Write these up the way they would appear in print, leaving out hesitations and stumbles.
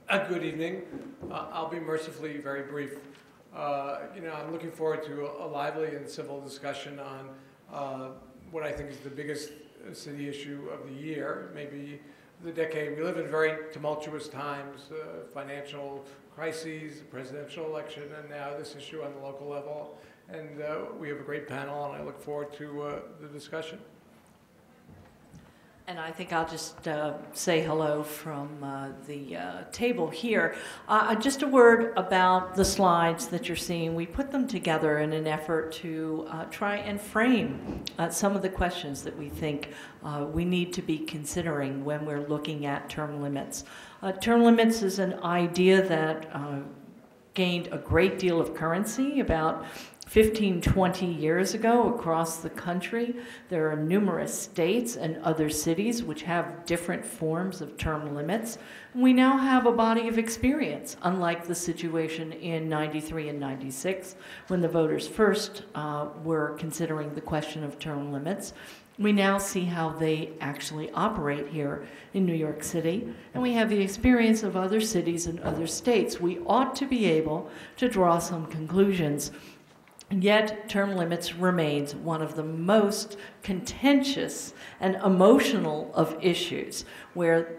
Good evening. I'll be mercifully very brief. I'm looking forward to a lively and civil discussion on what I think is the biggest city issue of the year, maybe the decade. We live in very tumultuous times, financial crises, presidential election, and now this issue on the local level. And we have a great panel, and I look forward to the discussion. And I think I'll just say hello from the table here. Just a word about the slides that you're seeing. We put them together in an effort to try and frame some of the questions that we think we need to be considering when we're looking at term limits. Term limits is an idea that gained a great deal of currency about 15, 20 years ago across the country. There are numerous states and other cities which have different forms of term limits. We now have a body of experience, unlike the situation in 93 and 96 when the voters first were considering the question of term limits. We now see how they actually operate here in New York City, and we have the experience of other cities and other states. We ought to be able to draw some conclusions. Yet, term limits remains one of the most contentious and emotional of issues, where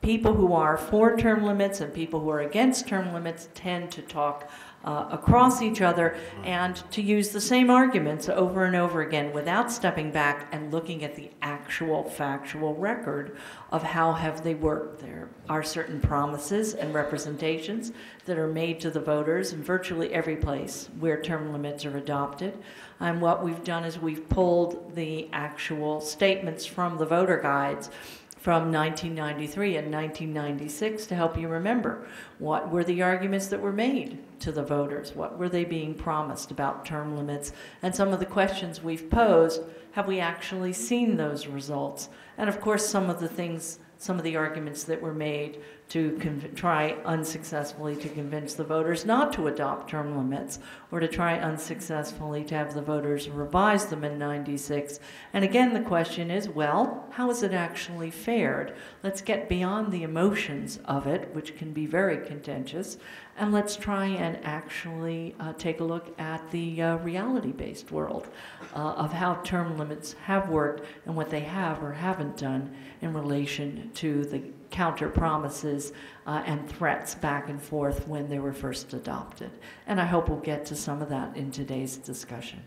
people who are for term limits and people who are against term limits tend to talk across each other and to use the same arguments over and over again without stepping back and looking at the actual factual record of how have they worked. There are certain promises and representations that are made to the voters in virtually every place where term limits are adopted. And what we've done is we've pulled the actual statements from the voter guides from 1993 and 1996 to help you remember what were the arguments that were made to the voters, what were they being promised about term limits, and some of the questions we've posed, have we actually seen those results? And of course, some of the arguments that were made to try unsuccessfully to convince the voters not to adopt term limits, or to try unsuccessfully to have the voters revise them in 96. And again, the question is, well, how has it actually fared? Let's get beyond the emotions of it, which can be very contentious, and let's try and actually take a look at the reality-based world of how term limits have worked and what they have or haven't done in relation to the counter promises and threats back and forth when they were first adopted. And I hope we'll get to some of that in today's discussion.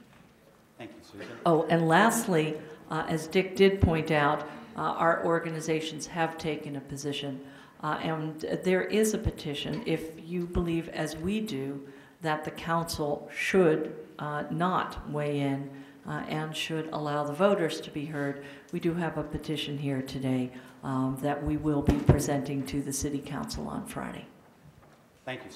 Thank you, Susan. Oh, and lastly, as Dick did point out, our organizations have taken a position, and there is a petition, if you believe as we do, that the council should not weigh in and should allow the voters to be heard. We do have a petition here today that we will be presenting to the City Council on Friday. Thank you, Susan.